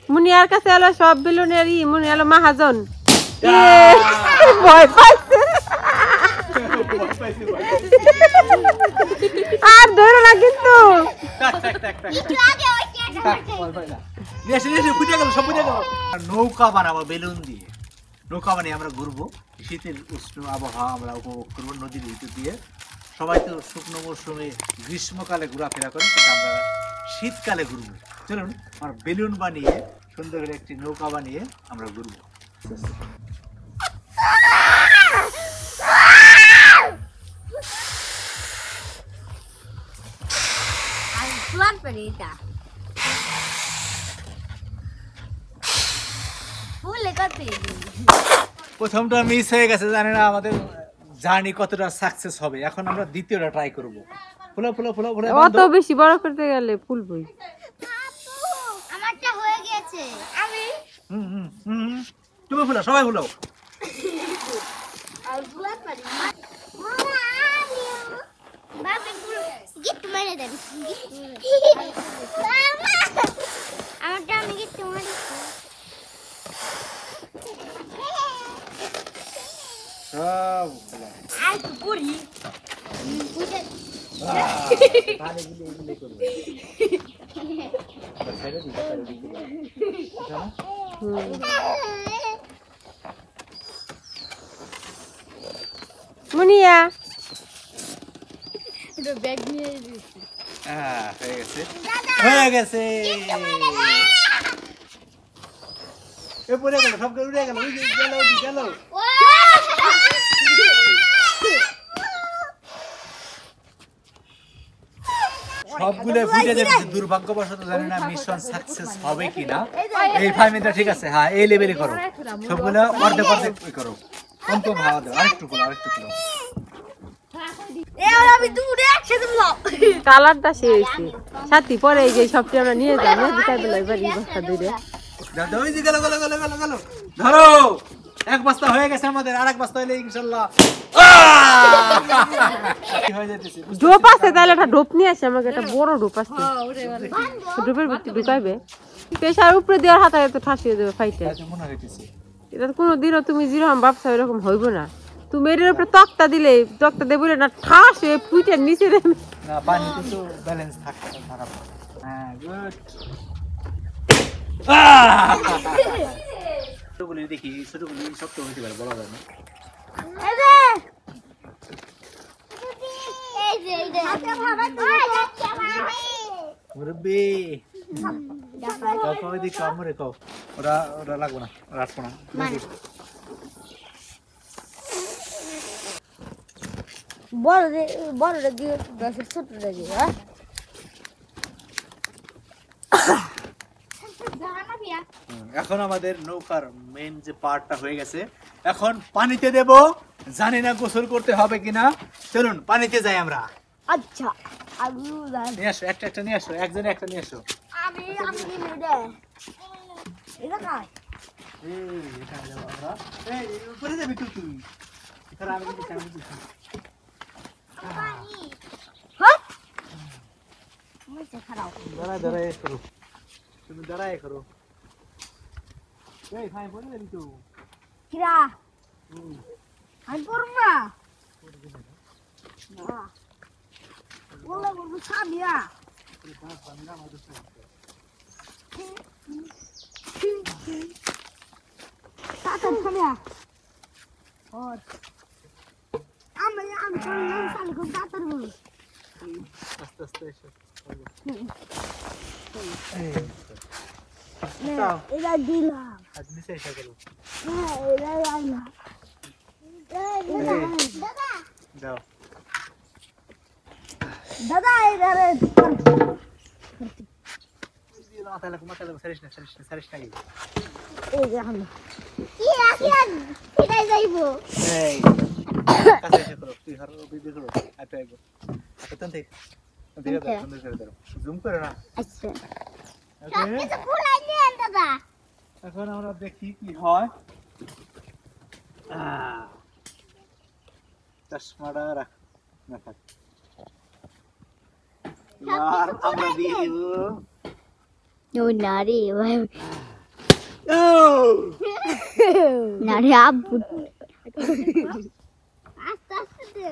meunière কাছে এলো সব বেলুনের মুনি এলো মাহাজন ভয় পাইছে আর ধরো না কিন্তু নৌকা বানাবো বেলুন দিয়ে নৌকা বানিয়ে আমরা ঘুরবো শীতের উষ্ণ আবহাওয়া আমরা উপভোগ করবো নদীর ভিতর দিয়ে সবাই তো শুকনো মৌসুমে গ্রীষ্মকালে ঘোরাফেরা করে সেটা আমরা শীতকালে ঘুরবো চলুন আমার বেলুন বানিয়ে সুন্দর করে একটি নৌকা বানিয়ে আমরা ঘুরবো প্রথমটা মিস হয়ে গেছে জানি না আমাদের জার্নি কতটা সাকসেস হবে এখন আমরা দ্বিতীয়টা ট্রাই করব ফুলো ফুলো ফুলো ফুলো অত বেশি বড় করতে গেলে ফুলবই আমারটা হয়ে গেছে আমি তুমি ফুলো সবাই ফুলো আর ফুলার পারি বাবা ফুল গিফট মেরে দেন আমারটা আমি গিফট মেরে সব আই তো করি পানি গুলো করবে ছেড়ে দিই মুনিয়া এটা ব্যাগ নিয়ে দিয়েছি হয়ে গেছে এ পড়ে গেল সব উড়ে গেল গেল সবগুলো ফুটে যাচ্ছে দুর্ভাগ্যবশত জানি না মিশন সাকসেস হবে কিনা এই ফাইমিংটা ঠিক আছে হ্যাঁ এই লেভেলে করো সবগুলো অর্ধেক অর্ধেক করো কম কম হাওয়া দাও আরেকটু করো এবার আমি দূরে একসাথে ব্লক কালারটা সে হইছে সাথী পরে এই যে সবটি আমরা নিয়ে যাই না বিকাল বেলা এবার এই বস্তা দূরে দাও এই যে গেল ধরো এক বস্তা হয়ে গেছে আমাদের আরেক বস্তা হইলে ইনশাআল্লাহ কি হয়ে যাচ্ছে ডোপ আছে তাহলে একটা ডোপ নিয়ে আসে আমাকে একটা বড় ডোপ আছে ডোপের ভিতরে ঢুকাইবে প্রেসার উপরে দেওয়ার হাতে তো ঠাসিয়ে দেবে ফাইটে মনে হইতেছে এটা কোনো দিনও তুমি যেরকম ভাবছো এরকম হইব না তুমি এর উপরে তক্তা দিলে তক্তা দেবো না ঠাস হয়ে পুইটের নিচে দেবে না পানি কিন্তু ব্যালেন্স থাকতে খারাপ হ্যাঁ গুড ছোটগুলি দেখি ছোটগুলি শক্ত হইতে পারে বলা যায় না মুরব্বি কাউ দিকে আমরে কাউ ওরা লাগবো না রাখবো না বড়টা দিয়ে গাছের ছোটটা দিয়ে হ্যাঁ এখন আমাদের নৌকার মেইন যে পার্টটা হয়ে গেছে এখন পানিতে দেব জানি না গোসল করতে হবে কিনা চলুন পানিতে যাই আমরা আচ্ছা আমি নিয়ে আসো একটা নিয়ে আসো একজনে একটা নিয়ে আসো আমি নিয়ে দে এটা কাই এই এখানে যাব আমরা এই উপরে যাবি তুই এখানে আমি দিচ্ছি পানি হ্যাঁ মুছে খারাপ দাঁড়ায় করো তুমি দাঁড়ায় করো এই ভাই বলে দিবি তো কিরা আমি পড়ব না না বলে বলবো সাবিয়া তাতা সাবিয়া और আমি চললাম সালি কোন তাতার বল আস্তে আস্তে এসো এটা দিলাম আদমি সে এসে গেল হ্যাঁ এটা আইনা দাও দাদা এধারে মাথা লাগো সারিস না এই দেখুন কি রাখি ফিরে যাইবো এই কাছে এসে করো তুই হারো ভিডিও করো আইতে আইবো আতন থেকে ধীরে ধীরে সুন্দর করে ধরো জুম করো না আচ্ছা ওকে কিছু ফুলাই নেন দাদা এখন আমরা দেখি কি হয় চশমাটা রাখ না থাক আর আমরা দিয়ে দিব ও নারী ভাই না রে আব্বু আস্তে আস্তে দে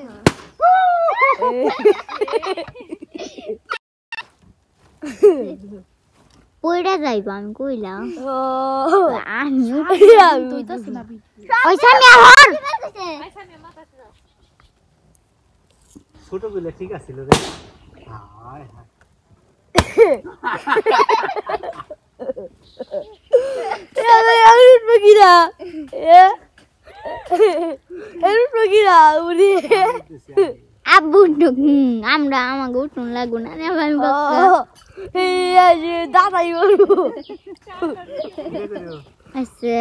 পয়রা যাইব আমি কইলাম আমি তুই তো শোনাবি ওই সামনে হর ছোটগুলো ঠিক আছিল রে হায় হায় আব্বু আমরা আমাকে উঠুন লাগবো না দাদাই বলবো আচ্ছা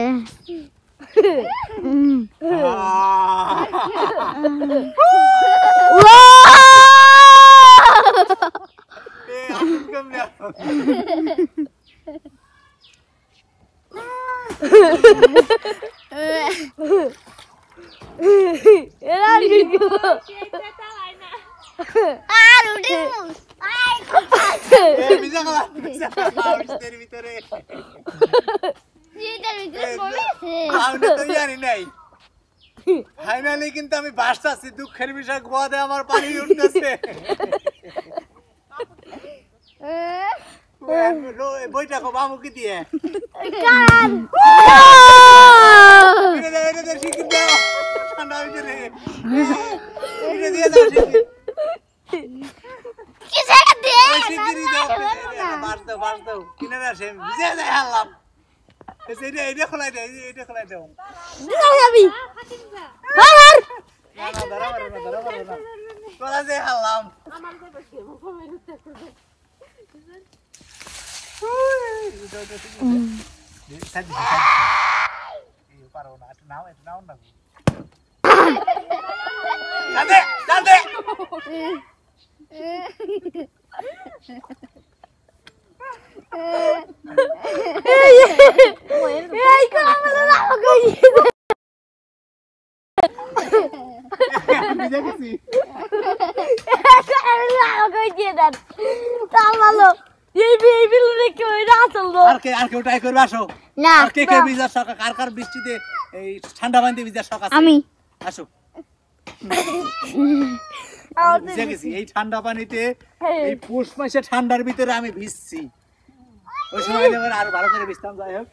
ফাইনালি কিন্তু আমি বাসতাছি দুঃখের বিষয় গোয়াতে আমার পানি উঠতেছে বইটা কো বামুকি দিয়ে ঠান্ডা হয়েছে রে দিয়ে দাও বাস দাও কিনে আসে ভিজে যায় হারলাম এইটা খোলাই দে এইটা খোলাই দাও তোরা যে হারলাম পারো না নাও এটা নাও না দাদে বৃষ্টিতে এই ঠান্ডা পানিতে ভিজার শখ আছে আমি আসো এই ঠান্ডা পানিতে এই পৌষ মাসে ঠান্ডার ভিতরে আমি ভিজছি ওই সময় আরো ভালো করে ভিজতাম যাই হোক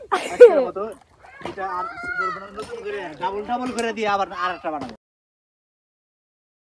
এটা আর নতুন করে ডাবল করে দিয়ে আবার আরেকটা বানাবো